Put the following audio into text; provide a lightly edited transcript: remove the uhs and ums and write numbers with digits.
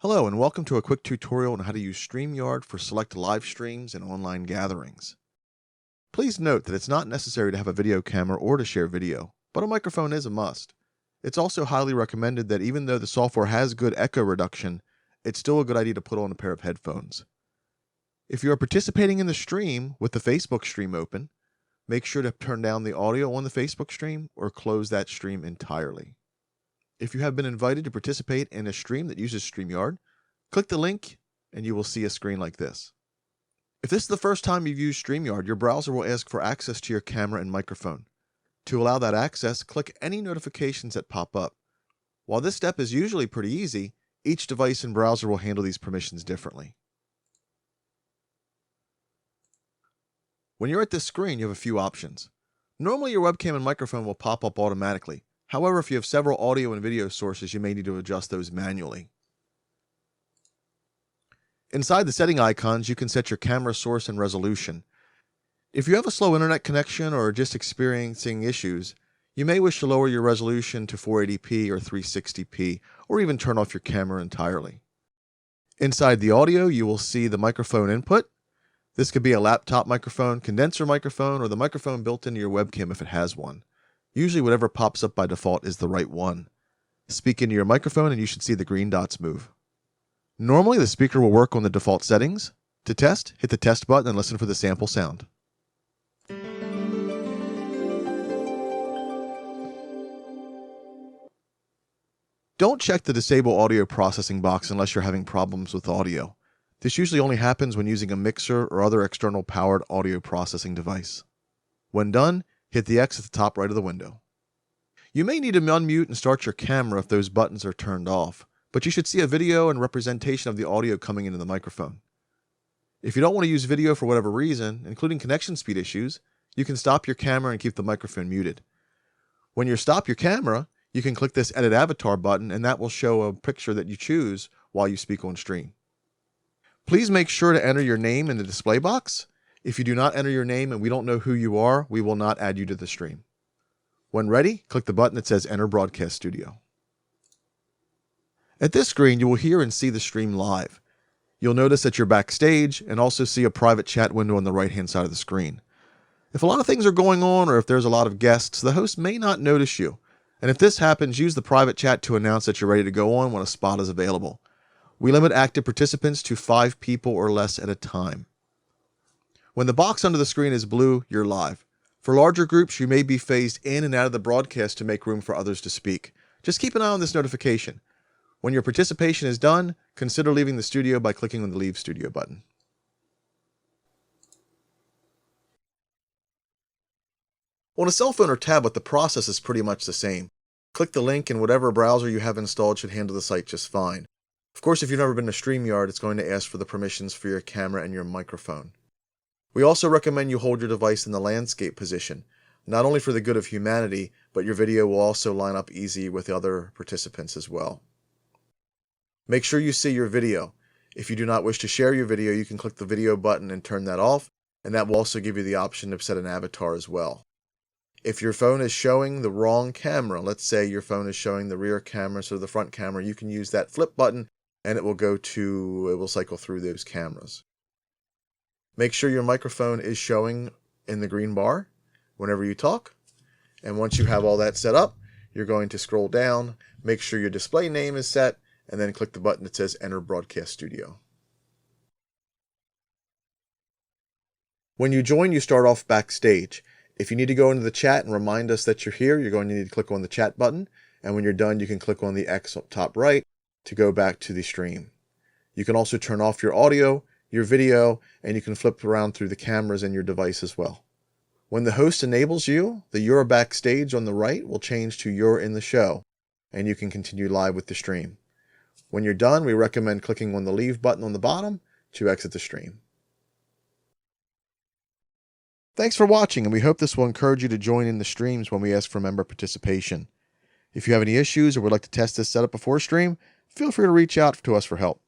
Hello and welcome to a quick tutorial on how to use StreamYard for select live streams and online gatherings. Please note that it's not necessary to have a video camera or to share video, but a microphone is a must. It's also highly recommended that even though the software has good echo reduction, it's still a good idea to put on a pair of headphones. If you are participating in the stream with the Facebook stream open, make sure to turn down the audio on the Facebook stream or close that stream entirely. If you have been invited to participate in a stream that uses StreamYard, click the link and you will see a screen like this. If this is the first time you've used StreamYard, your browser will ask for access to your camera and microphone. To allow that access, click any notifications that pop up. While this step is usually pretty easy, each device and browser will handle these permissions differently. When you're at this screen, you have a few options. Normally your webcam and microphone will pop up automatically. However, if you have several audio and video sources, you may need to adjust those manually. Inside the setting icons, you can set your camera source and resolution. If you have a slow internet connection or are just experiencing issues, you may wish to lower your resolution to 480p or 360p, or even turn off your camera entirely. Inside the audio, you will see the microphone input. This could be a laptop microphone, condenser microphone, or the microphone built into your webcam if it has one. Usually whatever pops up by default is the right one. Speak into your microphone and you should see the green dots move. Normally the speaker will work on the default settings. To test, hit the test button and listen for the sample sound. Don't check the disable audio processing box unless you're having problems with audio. This usually only happens when using a mixer or other external powered audio processing device. When done, hit the X at the top right of the window. You may need to unmute and start your camera if those buttons are turned off, but you should see a video and representation of the audio coming into the microphone. If you don't want to use video for whatever reason, including connection speed issues, you can stop your camera and keep the microphone muted. When you stop your camera, you can click this Edit Avatar button and that will show a picture that you choose while you speak on stream. Please make sure to enter your name in the display box. If you do not enter your name and we don't know who you are, we will not add you to the stream. When ready, click the button that says Enter Broadcast Studio. At this screen, you will hear and see the stream live. You'll notice that you're backstage and also see a private chat window on the right-hand side of the screen. If a lot of things are going on or if there's a lot of guests, the host may not notice you. And if this happens, use the private chat to announce that you're ready to go on when a spot is available. We limit active participants to 5 people or less at a time. When the box under the screen is blue, you're live. For larger groups, you may be phased in and out of the broadcast to make room for others to speak. Just keep an eye on this notification. When your participation is done, consider leaving the studio by clicking on the Leave Studio button. On a cell phone or tablet, the process is pretty much the same. Click the link and whatever browser you have installed should handle the site just fine. Of course, if you've never been to StreamYard, it's going to ask for the permissions for your camera and your microphone. We also recommend you hold your device in the landscape position, not only for the good of humanity, but your video will also line up easy with the other participants as well. Make sure you see your video. If you do not wish to share your video, you can click the video button and turn that off, and that will also give you the option to set an avatar as well. If your phone is showing the wrong camera, let's say your phone is showing the rear camera instead of the front camera, you can use that flip button and it will cycle through those cameras. Make sure your microphone is showing in the green bar whenever you talk. And once you have all that set up, you're going to scroll down, make sure your display name is set, and then click the button that says Enter Broadcast Studio. When you join, you start off backstage. If you need to go into the chat and remind us that you're here, you're going to need to click on the chat button. And when you're done, you can click on the X up top right to go back to the stream. You can also turn off your audio, your video, and you can flip around through the cameras in your device as well. When the host enables you, the You're Backstage on the right will change to You're in the Show, and you can continue live with the stream. When you're done, we recommend clicking on the Leave button on the bottom to exit the stream. Thanks for watching, and we hope this will encourage you to join in the streams when we ask for member participation. If you have any issues or would like to test this setup before stream, feel free to reach out to us for help.